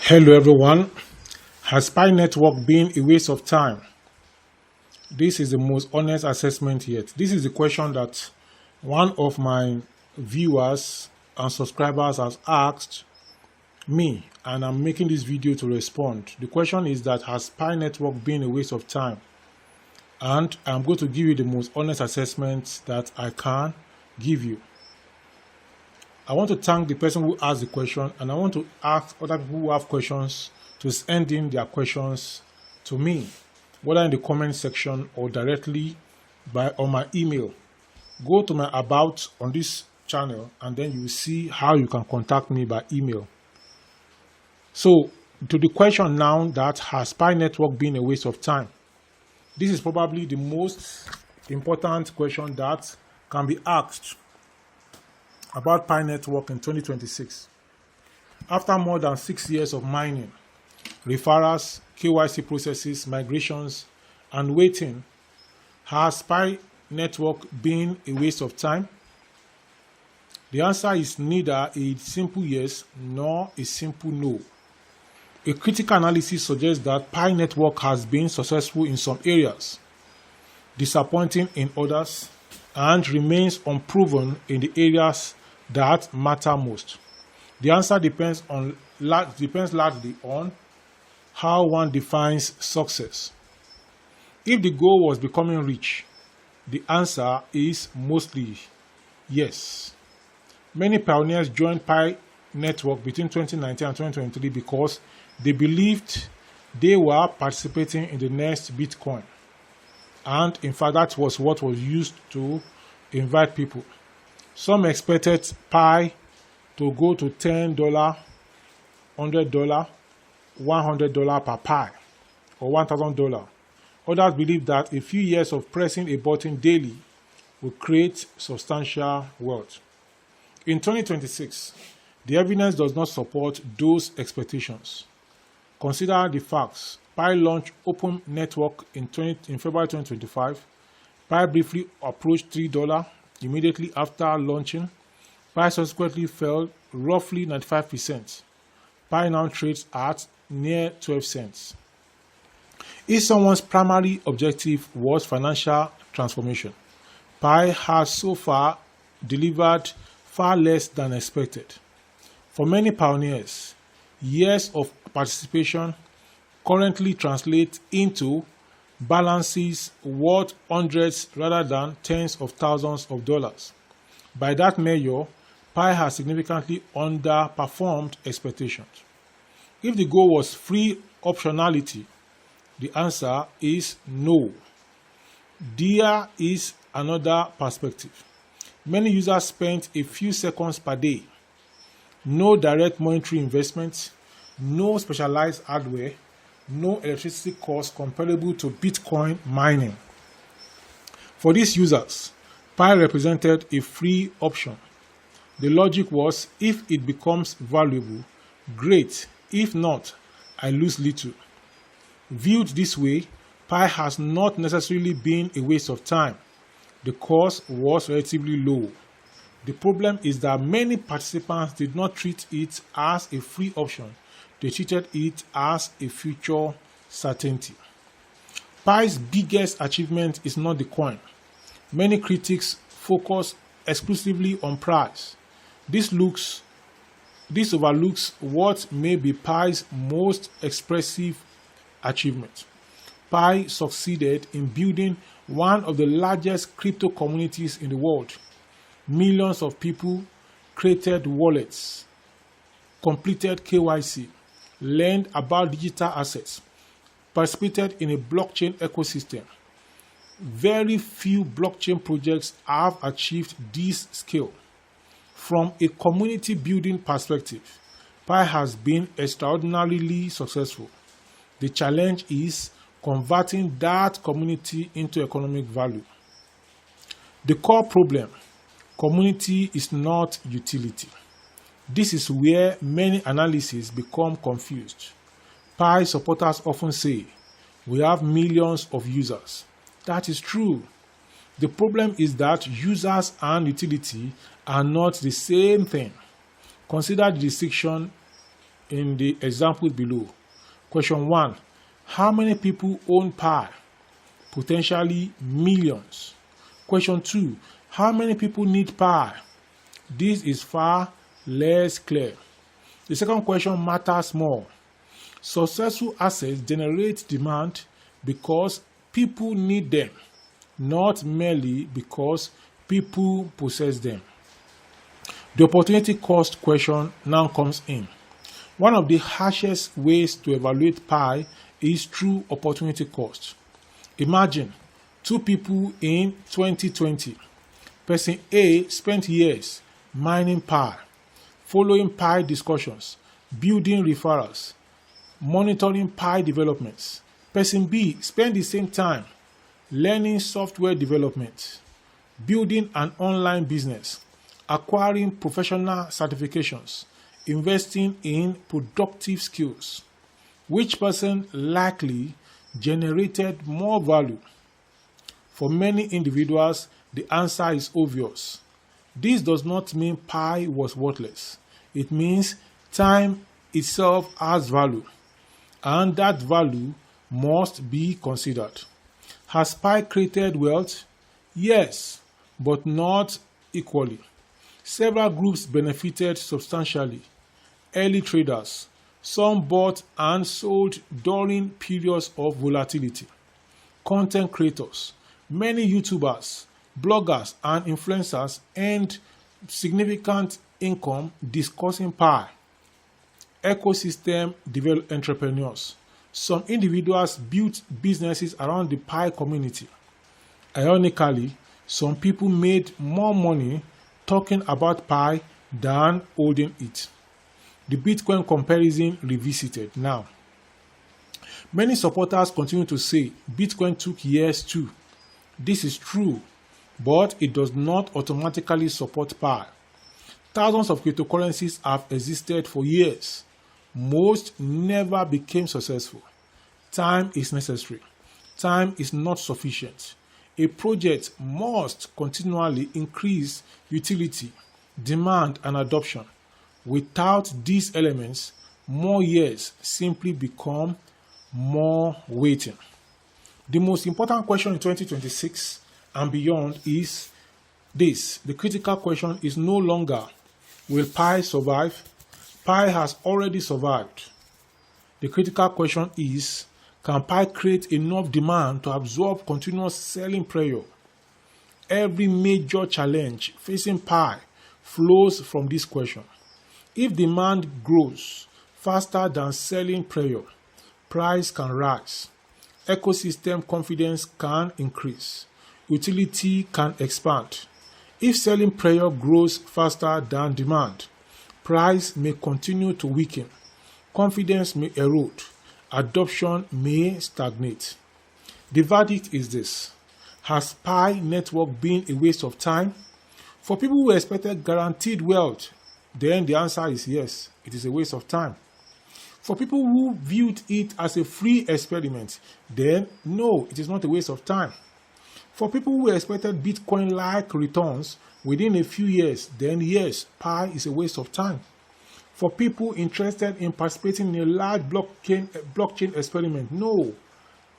Hello everyone. Has Pi network been a waste of time? This is the most honest assessment yet. This is the question that one of my viewers and subscribers has asked me, and I'm making this video to respond. The question is that has Pi network been a waste of time? And I'm going to give you the most honest assessment that I can give you. I want to thank the person who asked the question, and I want to ask other people who have questions to send in their questions to me, whether in the comment section or directly on my email. Go to my about on this channel, and then you will see how you can contact me by email. So, to the question now, that has Pi network been a waste of time? This is probably the most important question that can be asked about Pi network in 2026. After more than 6 years of mining, referrals, KYC processes, migrations, and waiting, has Pi network been a waste of time? The answer is neither a simple yes nor a simple no. A critical analysis suggests that Pi network has been successful in some areas, disappointing in others, and remains unproven in the areas that matter most. The answer depends largely on how one defines success. If the goal was becoming rich, the answer is mostly yes. Many pioneers joined Pi network between 2019 and 2023 because they believed they were participating in the next Bitcoin. And in fact, that was what was used to invite people. Some expected Pi to go to $10, $100, $100 per Pi, or $1,000. Others believe that a few years of pressing a button daily will create substantial wealth. In 2026, the evidence does not support those expectations. Consider the facts. Pi launched Open Network in February 2025. Pi briefly approached $3 immediately after launching. Pi subsequently fell roughly 95%. Pi now trades at near 12 cents. If someone's primary objective was financial transformation, Pi has so far delivered far less than expected. For many pioneers, years of participation currently translate into balances worth hundreds rather than tens of thousands of dollars. By that measure, Pi has significantly underperformed expectations. If the goal was free optionality, the answer is no. There is another perspective. Many users spend a few seconds per day. No direct monetary investment, no specialized hardware, no electricity cost comparable to Bitcoin mining. For these users, Pi represented a free option. The logic was, if it becomes valuable, great. If not, I lose little. Viewed this way, Pi has not necessarily been a waste of time. The cost was relatively low. The problem is that many participants did not treat it as a free option. They treated it as a future certainty. Pi's biggest achievement is not the coin. Many critics focus exclusively on price. This overlooks what may be Pi's most expressive achievement. Pi succeeded in building one of the largest crypto communities in the world. Millions of people created wallets, completed KYC, learned about digital assets, participated in a blockchain ecosystem. Very few blockchain projects have achieved this scale. From a community building perspective, Pi has been extraordinarily successful. The challenge is converting that community into economic value. The core problem: community is not utility. This is where many analyses become confused. Pi supporters often say, we have millions of users. That is true. The problem is that users and utility are not the same thing. Consider the distinction in the example below. Question 1. How many people own pi? Potentially millions. Question 2. How many people need pi? This is far less clear. The second question matters more. Successful assets generate demand because people need them, not merely because people possess them. The opportunity cost question now comes in. One of the harshest ways to evaluate pi is through opportunity cost. Imagine two people in 2020. Person A spent years mining pi, following pi discussions, building referrals, monitoring pi developments. Person B spent the same time learning software development, building an online business, acquiring professional certifications, investing in productive skills. Which person likely generated more value? For many individuals, the answer is obvious. This does not mean pi was worthless. It means time itself has value, and that value must be considered. Has pi created wealth? Yes, but not equally. Several groups benefited substantially. Early traders, some bought and sold during periods of volatility. Content creators, many YouTubers, bloggers, and influencers earned significant income discussing pi. Ecosystem entrepreneurs, some individuals built businesses around the pi community. Ironically, some people made more money talking about pi than holding it. The Bitcoin comparison revisited now. Many supporters continue to say Bitcoin took years too. This is true, but it does not automatically support pi. Thousands of cryptocurrencies have existed for years. Most never became successful. Time is necessary. Time is not sufficient. A project must continually increase utility, demand, and adoption. Without these elements, more years simply become more waiting. The most important question in 2026 and beyond is this. The critical question is no longer, will pi survive? Pi has already survived. The critical question is, can pi create enough demand to absorb continuous selling pressure? Every major challenge facing pi flows from this question. If demand grows faster than selling pressure, price can rise. Ecosystem confidence can increase. Utility can expand. If selling pressure grows faster than demand, price may continue to weaken. Confidence may erode. Adoption may stagnate. The verdict is this. Has pi network been a waste of time? For people who expected guaranteed wealth, then the answer is yes, it is a waste of time. For people who viewed it as a free experiment, then no, it is not a waste of time. For people who expected Bitcoin-like returns within a few years, then yes, pi is a waste of time. For people interested in participating in a large blockchain experiment, no,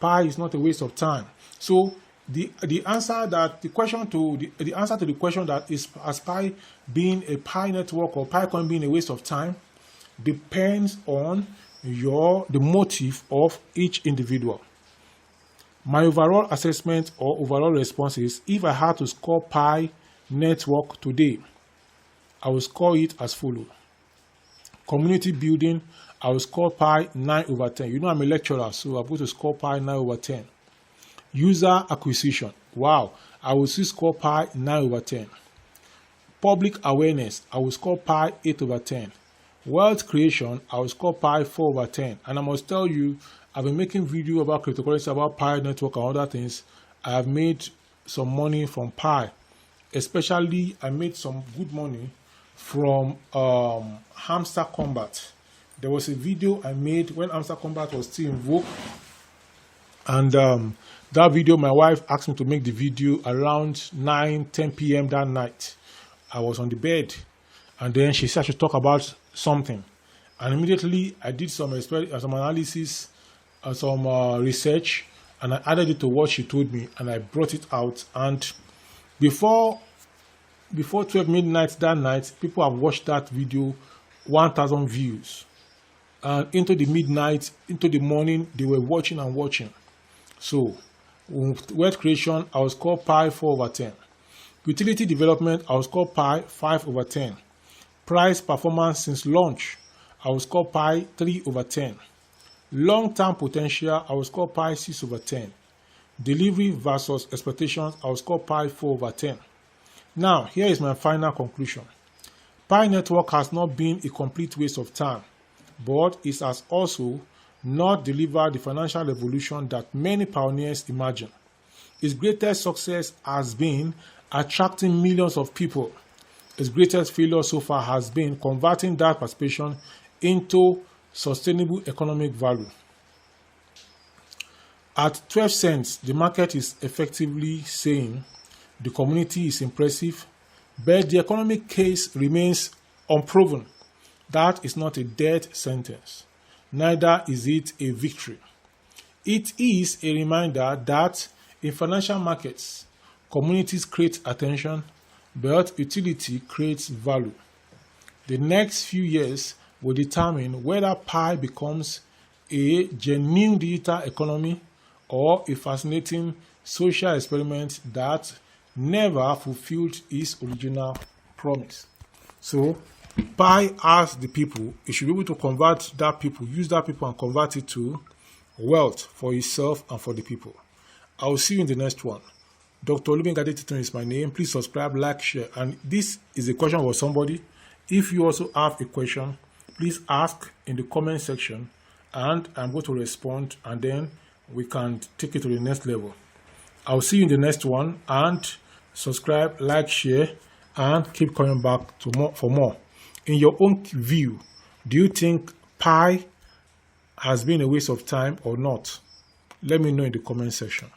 pi is not a waste of time. So the answer to the question that is, has pi being a pi network or pi coin being a waste of time depends on the motive of each individual. My overall assessment or overall response is, if I had to score pi network today, I will score it as follows. Community building, I will score pi 9/10. You know I'm a lecturer, so I'm going to score pi 9/10. User acquisition, wow, I will still score pi 9/10. Public awareness, I will score pi 8/10. Wealth creation, I will score pi 4/10. And I must tell you, I've been making video about cryptocurrency, about pi network and other things. I have made some money from pi. Especially, I made some good money from hamster combat. There was a video I made when hamster combat was still in vogue. And that video, my wife asked me to make the video around 9-10 p.m. that night. I was on the bed. And then she said I should talk about something. And immediately I did some analysis, some research, and I added it to what she told me, and I brought it out. And before 12 midnight that night, people have watched that video 1,000 views. And into the midnight, into the morning, they were watching and watching. So, with wealth creation, I will score pi 4/10. Utility development, I will score pi 5/10. Price performance since launch, I will score pi 3/10. Long-term potential, I will score pi 6/10. Delivery versus expectations, I will score pi 4/10. Now, here is my final conclusion. Pi Network has not been a complete waste of time, but it has also not delivered the financial revolution that many pioneers imagined. Its greatest success has been attracting millions of people. Its greatest failure so far has been converting that participation into sustainable economic value. At 12 cents, the market is effectively saying the community is impressive, but the economic case remains unproven. That is not a death sentence. Neither is it a victory. It is a reminder that in financial markets, communities create attention, but utility creates value. The next few years will determine whether Pi becomes a genuine digital economy or a fascinating social experiment that never fulfilled its original promise. So, Pi asks the people, it should be able to convert that people, use that people and convert it to wealth for itself and for the people. I will see you in the next one. Dr. Olubengade Titon is my name. Please subscribe, like, share. And this is a question for somebody. If you also have a question, please ask in the comment section and I'm going to respond, and then we can take it to the next level. I'll see you in the next one, and subscribe, like, share, and keep coming back for more. In your own view, do you think Pi has been a waste of time or not? Let me know in the comment section.